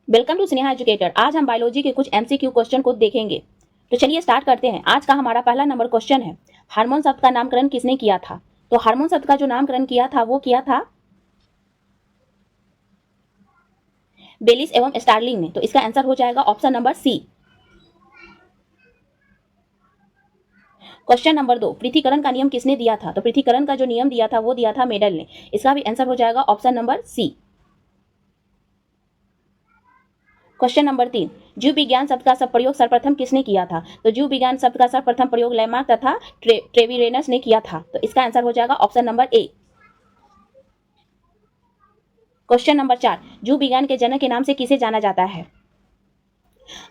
Welcome to Sneha educator. आज हम biology के कुछ एमसीक्यू क्वेश्चन को देखेंगे। तो चलिए स्टार्ट करते हैं। आज का हमारा पहला नंबर क्वेश्चन है, हार्मोन शब्द का नामकरण किसने किया था? तो हार्मोन शब्द का जो नामकरण किया था वो किया था बेलिस एवं स्टार्लिंग ने। तो इसका आंसर हो जाएगा option number C. Question number 2, पृथ्वीकरण का नियम किसने दिया था? तो पृथ्वीकरण का जो नियम दिया था वो दिया था मेडल ने। इसका भी आंसर हो जाएगा option number C. Question number 3, जीव विज्ञान शब्द का प्रयोग सर्वप्रथम किसने किया था? तो जीव विज्ञान शब्द का सर्वप्रथम प्रयोग लैमार्क तथा ट्रेविरेनस ने किया था। तो इसका आंसर हो जाएगा option number A. Question number 4, जीव विज्ञान के जनक के नाम से किसे जाना जाता है?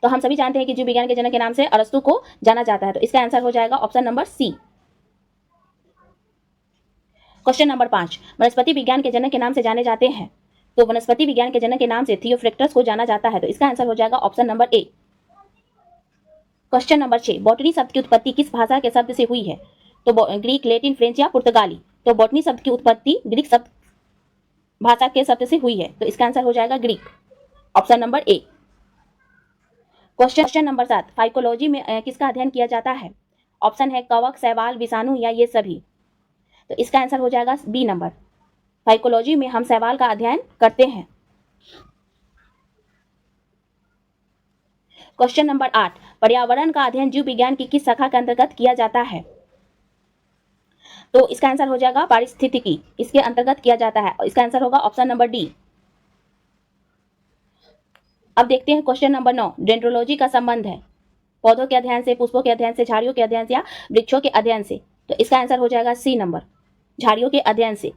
तो हम सभी जानते हैं कि जीव विज्ञान के जनक के नाम से अरस्तु को जाना जाता है। तो इसका आंसर हो जाएगा option number C. Question number 5, वनस्पति विज्ञान के जनक के नाम से जाने जाते हैं। तो वनस्पति विज्ञान के जनक के नाम से थियोफ्रेक्टस को जाना जाता है। तो इसका आंसर हो जाएगा option number A. Question number 6, botany शब्द की उत्पत्ति किस भाषा के शब्द से हुई है? तो ग्रीक, लैटिन, फ्रेंच या पुर्तगाली? तो बॉटनी शब्द की उत्पत्ति ग्रीक शब्द भाषा के शब्द से हुई है। तो इसका आंसर हो जाएगा Greek, option number A. Question number 7, phycology में किसका अध्ययन किया जाता है? ऑप्शन है कवक, शैवाल, विषाणु या ये सभी। तो इसका आंसर हो जाएगा बी नंबर। फाइकोलॉजी में हम शैवाल का अध्ययन करते हैं। क्वेश्चन नंबर 8, पर्यावरण का अध्ययन जीव विज्ञान की किस शाखा के अंतर्गत किया जाता है? तो इसका आंसर हो जाएगा पारिस्थितिकी, इसके अंतर्गत किया जाता है। इसका आंसर होगा ऑप्शन नंबर डी। अब देखते हैं क्वेश्चन नंबर 9, डेंड्रोलॉजी का संबंध है पौधों के अध्ययन से, पुष्पों के अध्ययन से, झाड़ियों के अध्ययन से या वृक्षों के अध्ययन से। तो इसका आंसर हो जाएगा सी नंबर, झाड़ियों के अध्ययन से।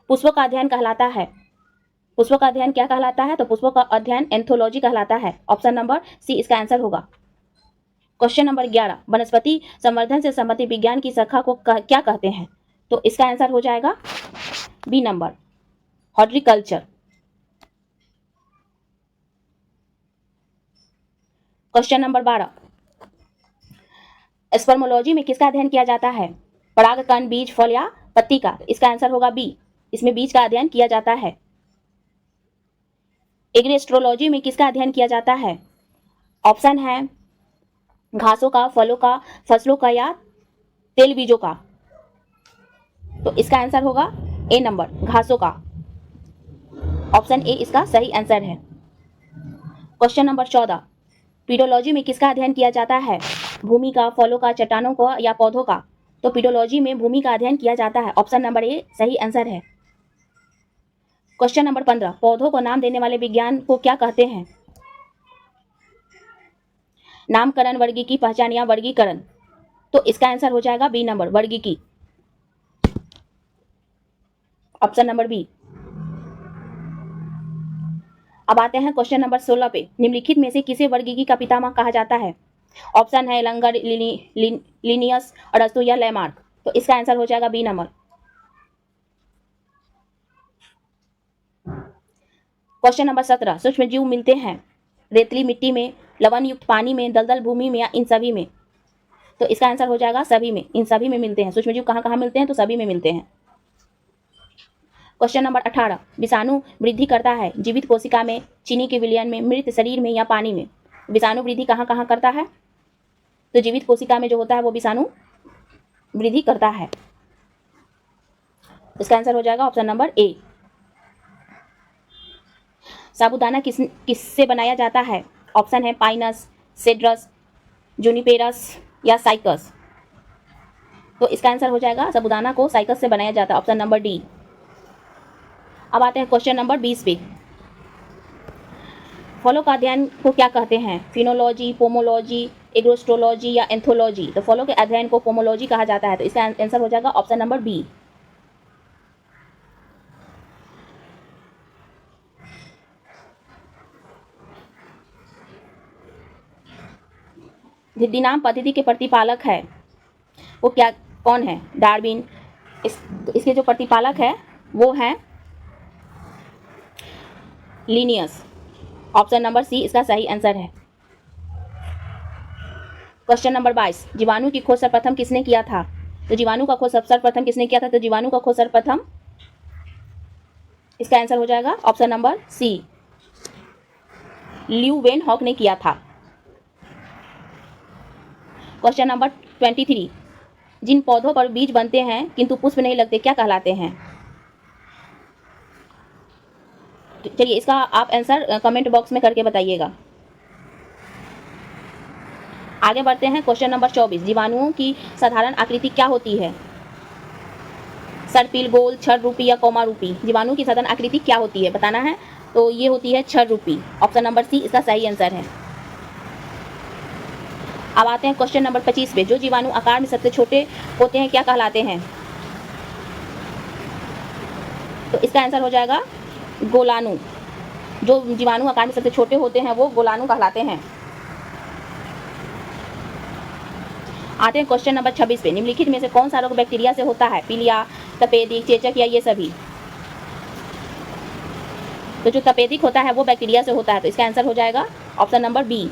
पुष्पों का अध्ययन कहलाता है, पुष्पों का अध्ययन क्या कहलाता है? तो पुष्पों का अध्ययन एंथोलॉजी कहलाता है। ऑप्शन नंबर सी इसका आंसर होगा। क्वेश्चन नंबर 11, वनस्पति संवर्धन से संबंधित विज्ञान की शाखा को क्या कहते हैं? तो इसका आंसर हो जाएगा B number, horticulture. Question number 12, spermology में किसका अध्ययन किया जाता है? परागकण, बीज, फल या पत्ती का? इसका आंसर होगा बी, इसमें बीज का अध्ययन किया जाता है। एग्रोएस्ट्रोलॉजी में किसका अध्ययन किया जाता है? ऑप्शन है घासों का, फलों का, फसलों का या तेल बीजों का? तो इसका आंसर होगा ए नंबर, घासों का। ऑप्शन ए इसका सही आंसर है। क्वेश्चन नंबर 14, पीडोलॉजी में किसका अध्ययन किया जाता है? भूमि का, फलों का, चट्टानों का या पौधों का? तो पीडोलॉजी में भूमि का अध्ययन किया जाता है। ऑप्शन नंबर ए सही आंसर है। क्वेश्चन नंबर 15, पौधों को नाम देने वाले विज्ञान को क्या कहते हैं? नामकरण, वर्गीकी, पहचान या वर्गीकरण? तो इसका आंसर हो जाएगा बी नंबर, वर्गीकी, ऑप्शन नंबर बी। अब आते हैं क्वेश्चन नंबर 16 पे, निम्नलिखित में से किसे वर्गीकी का पितामह कहा जाता है? ऑप्शन है लंगर, लिनियस, अरस्तु या लैमार्क? तो इसका आंसर हो जाएगा बी नंबर। क्वेश्चन नंबर 17, सूक्ष्म जीव मिलते हैं रेतली मिट्टी में, लवण युक्त पानी में, दलदल भूमि में या इन सभी में? तो इसका आंसर हो जाएगा सभी में, इन सभी में मिलते हैं। सूक्ष्म जीव कहाँ कहाँ मिलते हैं? तो सभी में मिलते हैं। क्वेश्चन नंबर 18, विषाणु वृद्धि करता है जीवित कोशिका में, चीनी के विलयन में, मृत शरीर में या पानी में? विषाणु वृद्धि कहाँ कहाँ करता है? तो जीवित कोशिका में जो होता है वो विषाणु वृद्धि करता है। इसका आंसर हो जाएगा ऑप्शन नंबर ए। साबूदाना किससे बनाया जाता है? ऑप्शन है पाइनस, सेड्रस, जूनिपेरस या साइकस? तो इसका आंसर हो जाएगा साबूदाना को साइकस से बनाया जाता है। Option number D. अब आते हैं क्वेश्चन नंबर 20 पे, फलों का अध्ययन को क्या कहते हैं? फिनोलॉजी, पोमोलॉजी, एग्रोस्ट्रोलॉजी या एंथोलॉजी? तो फलों के अध्ययन को पोमोलॉजी कहा जाता है। तो इसका आंसर हो जाएगा ऑप्शन नंबर बी। धिद्दिनाम पद्धति के प्रतिपालक है वो क्या, कौन है? डार्विन। इसके जो प्रतिपालक है वो है लिनियस। ऑप्शन नंबर सी इसका सही आंसर है। क्वेश्चन नंबर 22, जीवाणु की खोज सर्वप्रथम किसने किया था? तो जीवाणु का खोज सर्वप्रथम किसने किया था? तो जीवाणु का खोज सर्वप्रथम, इसका आंसर हो जाएगा ऑप्शन नंबर सी, ल्यूवेनहॉक ने किया था। क्वेश्चन नंबर 23, जिन पौधों पर बीज बनते हैं किंतु पुष्प नहीं लगते क्या कहलाते हैं? चलिए इसका आप आंसर कमेंट बॉक्स में करके बताइएगा। आगे बढ़ते हैं क्वेश्चन नंबर 24, जीवाणुओं की साधारण आकृति क्या होती है? सर्पिल, गोल, छड़ रूपी या कौमा रूपी? जीवाणु की साधारण आकृति क्या होती है बताना है। तो ये होती है छड़ रूपी। ऑप्शन नंबर सी इसका सही आंसर है। अब आते हैं क्वेश्चन नंबर 25 पे, जो जीवाणु आकार में सबसे छोटे होते हैं क्या कहलाते हैं? तो इसका आंसर हो जाएगा गोलाणु। जो जीवाणु आकार में सबसे छोटे होते हैं वो गोलाणु कहलाते हैं। आते हैं क्वेश्चन नंबर 26 पे, निम्नलिखित में से कौन सा रोग बैक्टीरिया से होता है? पीलिया, तपेदिक, चेचक या ये सभी? तो जो तपेदिक होता है वो बैक्टीरिया से होता है, तो इसका आंसर हो जाएगा ऑप्शन नंबर बी।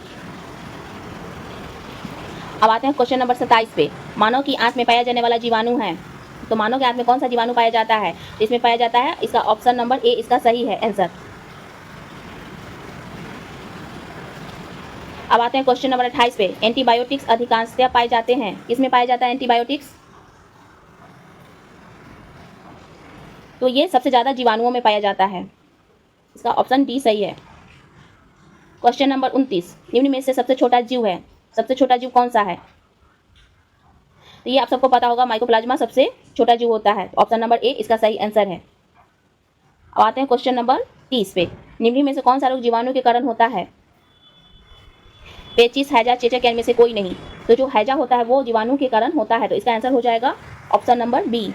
अब आते हैं क्वेश्चन नंबर 27 पे, मानव की आंत में पाया जाने वाला जीवाणु है। तो मानव की आंत में कौन सा जीवाणु पाया जाता है? तो इसमें पाया जाता है, इसका ऑप्शन नंबर ए इसका सही है आंसर। अब आते हैं क्वेश्चन नंबर 28 पे, एंटीबायोटिक्स अधिकांशतः पाए जाते हैं, किसमें पाया जाता है एंटीबायोटिक्स? तो ये सबसे ज़्यादा जीवाणुओं में पाया जाता है, इसका ऑप्शन डी सही है। क्वेश्चन नंबर 29, निम्न में से सबसे छोटा जीव है, सबसे छोटा जीव कौन सा है? तो ये आप सबको पता होगा, माइकोप्लाज्मा सबसे छोटा जीव होता है, ऑप्शन नंबर ए इसका सही आंसर है। अब आते हैं क्वेश्चन नंबर 30 पे, निम्न में से कौन सा रोग जीवाणु के कारण होता है? पेचिस, हैजा, चेचक इनमें से कोई नहीं। तो जो हैजा होता है वो जीवाणु के कारण होता है, तो इसका आंसर हो जाएगा ऑप्शन नंबर बी।